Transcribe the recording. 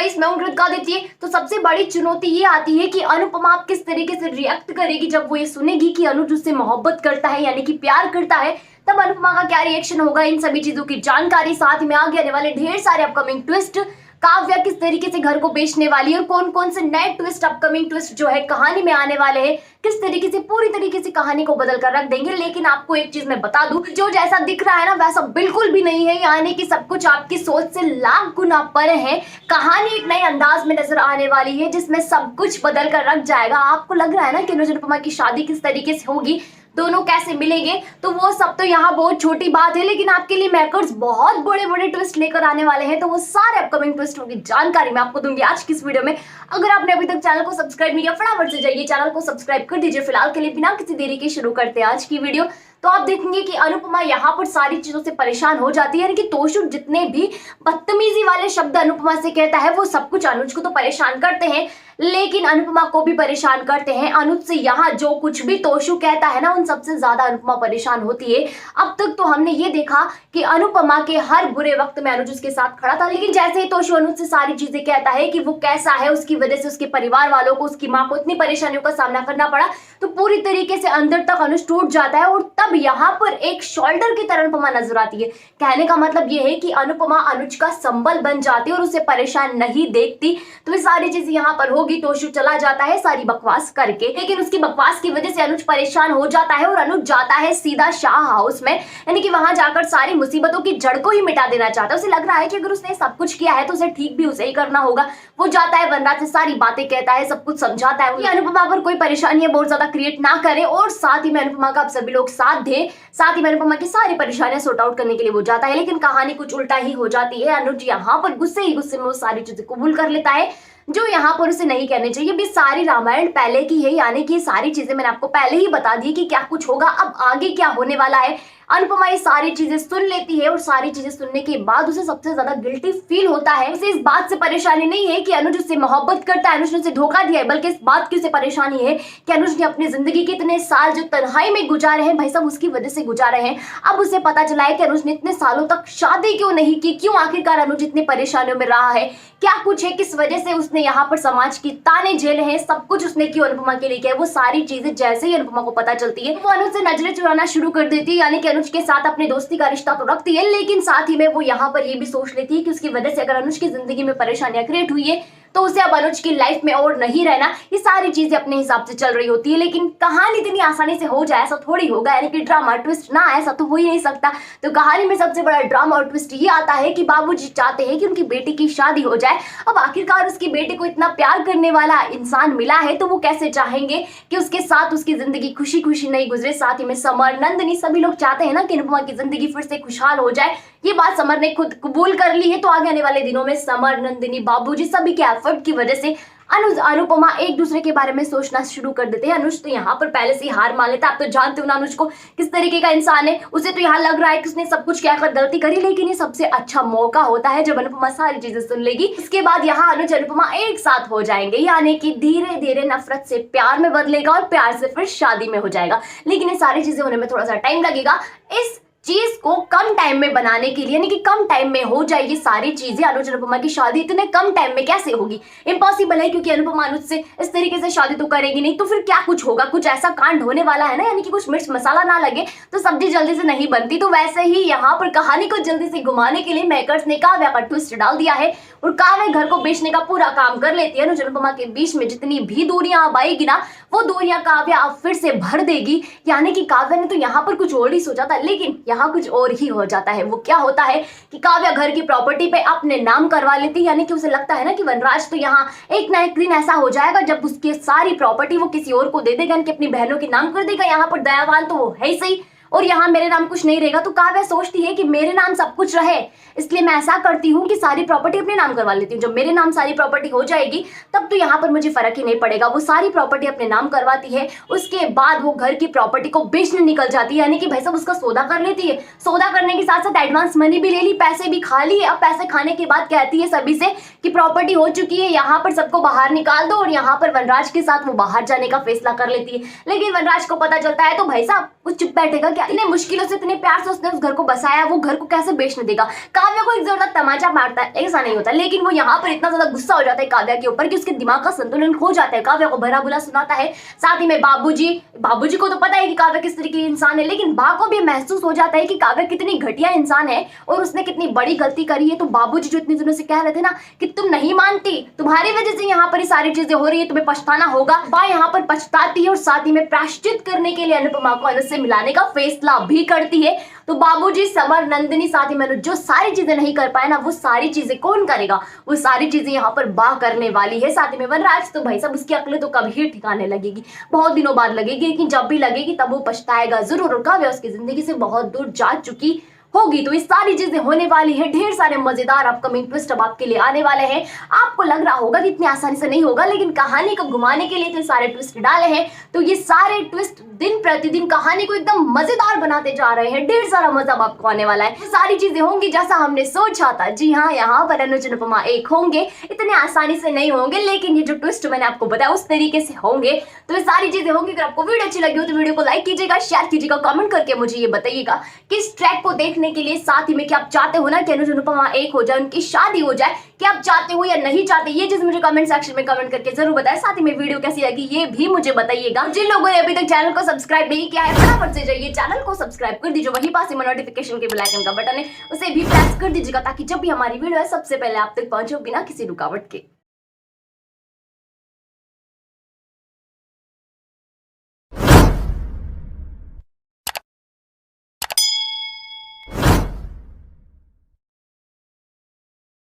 Guys मैं हूं कृतिका आदित्य। तो सबसे बड़ी चुनौती ये आती है कि अनुपमा आप किस तरीके से रिएक्ट करेगी जब वो ये सुनेगी कि अनुज उससे मोहब्बत करता है यानी कि प्यार करता है। तब अनुपमा का क्या रिएक्शन होगा, इन सभी चीजों की जानकारी, साथ में आगे आने वाले ढेर सारे अपकमिंग ट्विस्ट, काव्या किस तरीके से घर को बेचने वाली है और कौन कौन से नए ट्विस्ट, अपकमिंग ट्विस्ट जो है कहानी में आने वाले हैं, किस तरीके से पूरी तरीके से कहानी को बदल कर रख देंगे। लेकिन आपको एक चीज मैं बता दूं, जो जैसा दिख रहा है ना वैसा बिल्कुल भी नहीं है, यानी कि सब कुछ आपकी सोच से लाख गुना परे है। कहानी एक नए अंदाज में नजर आने वाली है जिसमें सब कुछ बदल कर रख जाएगा। आपको लग रहा है ना कि अनुज अनुपमा की शादी किस तरीके से होगी, दोनों कैसे मिलेंगे, तो वो सब तो यहाँ बहुत छोटी बात है, लेकिन आपके लिए मेकर्स बहुत बड़े बड़े ट्विस्ट लेकर आने वाले हैं। तो वो सारे अपकमिंग ट्विस्टों की जानकारी मैं आपको दूंगी आज की इस वीडियो में। अगर आपने अभी तक चैनल को सब्सक्राइब नहीं किया, फटाफट से जाइए चैनल को सब्सक्राइब कर दीजिए। फिलहाल के लिए बिना किसी देरी के शुरू करते हैं आज की वीडियो। तो आप देखेंगे कि अनुपमा यहाँ पर सारी चीजों से परेशान हो जाती है, यानी कि तोशु जितने भी बदतमीजी वाले शब्द अनुपमा से कहता है वो सब कुछ अनुज को तो परेशान करते हैं, लेकिन अनुपमा को भी परेशान करते हैं। अनुज से यहाँ जो कुछ भी तोशु कहता है ना, उन सबसे ज्यादा अनुपमा परेशान होती है। अब तक तो हमने ये देखा कि अनुपमा के हर बुरे वक्त में अनुज उसके साथ खड़ा था, लेकिन जैसे ही तोशु अनुज से सारी चीजें कहता है कि वो कैसा है, उसकी वजह से उसके परिवार वालों को, उसकी माँ को इतनी परेशानियों का सामना करना पड़ा, तो पूरी तरीके से अंदर तक अनुज टूट जाता है। और तब यहाँ पर एक शोल्डर की तरह अनुपमा नजर आती है। कहने का मतलब ये है कि अनुपमा अनुज का संबल बन जाती है और उसे परेशान नहीं देखती। तो ये सारी चीजें यहाँ पर होगी। तोशु चला जाता है सारी बकवास करके, लेकिन उसकी बकवास की वजह से अनुज परेशान हो जाता है और अनुज जाता है सीधा शाह हाउस में, यानी कि वहां जाकर सारी मुसीबतों की जड़ को ही मिटा देना चाहता है। उसे लग रहा है कि अगर उसने सब कुछ किया है तो उसे ठीक भी उसे ही करना होगा। वो जाता है वनराज से सारी बातें कहता है, सब कुछ समझाता है कि अनुपमा पर कोई परेशानी बहुत ज्यादा क्रिएट ना करे और साथ ही में अनुपमा का आप सभी लोग साथ दें। साथ ही में अनुपमा की सारी परेशानियां सॉर्ट आउट करने के लिए वो जाता है, लेकिन कहानी कुछ उल्टा ही हो जाती है। अनुज यहाँ पर गुस्से ही गुस्से में वो सारी चीजें कबूल कर लेता है जो यहाँ पर उसे नहीं कहने चाहिए। भी सारी रामायण पहले की है, यानी कि सारी चीजें मैंने आपको पहले ही बता दी कि क्या कुछ होगा, अब आगे क्या होने वाला है। अनुपमा ये सारी चीजें सुन लेती है और सारी चीजें सुनने के बाद उसे सबसे ज्यादा गिल्टी फील होता है। उसे इस बात से परेशानी नहीं है कि अनुज उससे मोहब्बत करता है, अनुज ने उसे धोखा दिया है, बल्कि इस बात की उसे परेशानी है कि अनुज ने अपनी जिंदगी के इतने साल जो तन्हाई में गुजारे हैं, भाई साहब उसकी वजह से गुजारे हैं। अब उसे पता चला है कि अनुज ने इतने सालों तक शादी क्यों नहीं की, क्यों आखिरकार अनुज इतनी परेशानियों में रहा है, क्या कुछ है, किस वजह से उसने यहाँ पर समाज की ताने झेले हैं, सब कुछ उसने क्यों अनुपमा के लिए किया है। वो सारी चीजें जैसे ही अनुपमा को पता चलती है वो अनुज से नजरें चुराना शुरू कर देती है, यानी कि अनुज के साथ अपने दोस्ती का रिश्ता तो रखती है, लेकिन साथ ही में वो यहाँ पर ये भी सोच लेती है कि उसकी वजह से अगर अनुज की जिंदगी में परेशानियां क्रिएट हुई है तो उसे अब अनुज की लाइफ में और नहीं रहना। ये सारी चीजें अपने हिसाब से चल रही होती है, लेकिन कहानी इतनी आसानी से हो जाए ऐसा थोड़ी होगा, यानी कि ड्रामा ट्विस्ट ना ऐसा तो हो ही नहीं सकता। तो कहानी में सबसे बड़ा ड्रामा और ट्विस्ट ये आता है कि बाबूजी चाहते हैं कि उनकी बेटी की शादी हो जाए। अब आखिरकार उसकी बेटी को इतना प्यार करने वाला इंसान मिला है तो वो कैसे चाहेंगे कि उसके साथ उसकी जिंदगी खुशी खुशी नहीं गुजरे। साथ ही में समर, नंदिनी सभी लोग चाहते हैं ना कि अनुपमा की जिंदगी फिर से खुशहाल हो जाए। ये बात समर ने खुद कबूल कर ली है, तो आगे आने वाले दिनों में समर, नंदिनी, बाबूजी सभी के एफर्ट की वजह से अनुज अनुपमा एक दूसरे के बारे में सोचना शुरू कर देते हैं। अनुज तो यहाँ पर पहले से ही हार मान लेता है। आप तो जानते हो ना अनुज को किस तरीके का इंसान है। उसे तो यहाँ लग रहा है कि उसने सब कुछ कहकर गलती करी, लेकिन ये सबसे अच्छा मौका होता है जब अनुपमा सारी चीजें सुन लेगी। इसके बाद यहाँ अनुज अनुपमा एक साथ हो जाएंगे, यानी कि धीरे धीरे नफरत से प्यार में बदलेगा और प्यार से फिर शादी में हो जाएगा। लेकिन ये सारी चीजें होने में थोड़ा सा टाइम लगेगा। इस चीज को कम टाइम में बनाने के लिए, यानी कि कम टाइम में हो जाएगी सारी चीजें। अनुज अनुपमा की शादी इतने कम टाइम में कैसे होगी, इम्पॉसिबल है, क्योंकि अनुपमा अनुज से इस तरीके से शादी तो करेगी नहीं। तो फिर क्या कुछ होगा, कुछ ऐसा कांड होने वाला है ना, यानी कि कुछ मिर्च मसाला ना लगे तो सब्जी जल्दी से नहीं बनती। तो वैसे ही यहाँ पर कहानी को जल्दी से घुमाने के लिए मेकर्स ने काव्या का ट्विस्ट डाल दिया है और काव्या घर को बेचने का पूरा काम कर लेती है। अनुज अनुपमा के बीच में जितनी भी दूरियां अब आएगी ना, वो दूरियां काव्या अब फिर से भर देगी। यानी कि काव्या ने तो यहाँ पर कुछ और ही सोचा था, लेकिन यहाँ कुछ और ही हो जाता है। वो क्या होता है कि काव्या घर की प्रॉपर्टी पे अपने नाम करवा लेती है, यानी कि उसे लगता है ना कि वनराज तो यहाँ एक ना एक दिन ऐसा हो जाएगा जब उसकी सारी प्रॉपर्टी वो किसी और को दे देगा, यानी कि अपनी बहनों के नाम कर देगा। यहाँ पर दयावान तो वो है ही सही और यहाँ मेरे नाम कुछ नहीं रहेगा। तो काव्या सोचती है कि मेरे नाम सब कुछ रहे, इसलिए मैं ऐसा करती हूँ कि सारी प्रॉपर्टी अपने नाम करवा लेती हूँ। जब मेरे नाम सारी प्रॉपर्टी हो जाएगी तब तो यहाँ पर मुझे फर्क ही नहीं पड़ेगा। वो सारी प्रॉपर्टी अपने नाम करवाती है, उसके बाद वो घर की प्रॉपर्टी को बेचने निकल जाती है, यानी कि भाई साहब उसका सौदा कर लेती है। सौदा करने के साथ साथ एडवांस मनी भी ले ली, पैसे भी खा लिए। अब पैसे खाने के बाद कहती है सभी से कि प्रॉपर्टी हो चुकी है, यहाँ पर सबको बाहर निकाल दो, और यहाँ पर वनराज के साथ वो बाहर जाने का फैसला कर लेती है। लेकिन वनराज को पता चलता है तो भाई साहब कुछ चुप बैठेगा क्या इतने मुश्किलों से इतने प्यार से उसने उस घर को बसाया, वो घर को कैसे बेचने देगा। काव्या को एक जोरदार तमाचा मारता है, ऐसा नहीं होता, लेकिन वो यहाँ पर इतना ज्यादा गुस्सा हो जाता है काव्या के ऊपर कि उसके दिमाग का संतुलन खो जाता है, काव्या को भला बुरा सुनाता है। साथ ही में बाबूजी को तो पता है कि काव्या किस तरीके की इंसान है, लेकिन बा को भी महसूस हो जाता है कि काव्या कितनी घटिया इंसान है और उसने कितनी बड़ी गलती करी है। तो बाबूजी जो इतने दिनों से कह रहे थे ना कि तुम नहीं मानती, तुम्हारी वजह से यहाँ पर ये सारी चीजें हो रही है, तुम्हें पछताना होगा, बा यहाँ पर पछताती है और साथ ही में प्रायश्चित करने के लिए अनुपमा को अनुज से मिलाने का फैसला भी करती है। तो बाबूजी, समर, नंदिनी, साथ ही में अनुज जो सारी चीजें नहीं कर पाए ना, वो सारी चीजें कौन करेगा? वो सारी चीजें यहाँ पर बा करने वाली है। साथ ही में वनराज, तो भाई साहब उसकी अकल तो कभी ठिकाने लगेगी, बहुत दिनों बाद लगेगी, लेकिन जब भी लगेगी तब वो पछताएगा जरूर और काव्या उसकी जिंदगी से बहुत दूर जा चुकी होगी। तो ये सारी चीजें होने वाली है, ढेर सारे मजेदार अपकमिंग ट्विस्ट अब आपके लिए आने वाले हैं। आपको लग रहा होगा कि इतनी आसानी से नहीं होगा, लेकिन कहानी को घुमाने के लिए तो सारे ट्विस्ट डाले हैं, तो ये सारे ट्विस्ट दिन प्रतिदिन कहानी को एकदम मजेदार बनाते जा रहे हैं। ढेर सारा मजा अब आपको आने वाला है, तो सारी चीजें होंगी जैसा हमने सोचा था। जी हाँ, यहाँ पर अनुज अनुपमा एक होंगे, इतने आसानी से नहीं होंगे, लेकिन ये जो ट्विस्ट मैंने आपको बताया उस तरीके से होंगे। तो ये सारी चीजें होंगी। अगर आपको वीडियो अच्छी लगी हो तो वीडियो को लाइक कीजिएगा, शेयर कीजिएगा, कमेंट करके मुझे ये बताइएगा किस ट्रैक को देखने के लिए। साथ ही में क्या आप चाहते हो ना कि अनुज अनुपमा एक हो जाए, उनकी शादी हो जाए, क्या आप चाहते हो या नहीं चाहते, ये चीज मुझे कमेंट सेक्शन में कमेंट करके जरूर बताएं। साथ ही में वीडियो कैसी लगी ये भी मुझे बताइएगा। जिन लोगों ने अभी तक चैनल को सब्सक्राइब नहीं किया है, फटाफट से जाइए चैनल को सब्सक्राइब कर दीजिए, वहीं पास में नोटिफिकेशन के बेल आइकन का बटन है, उसे भी प्रेस कर दीजिएगा ताकि जब भी हमारी वीडियो है सबसे पहले आप तक पहुंचे बिना किसी रुकावट के।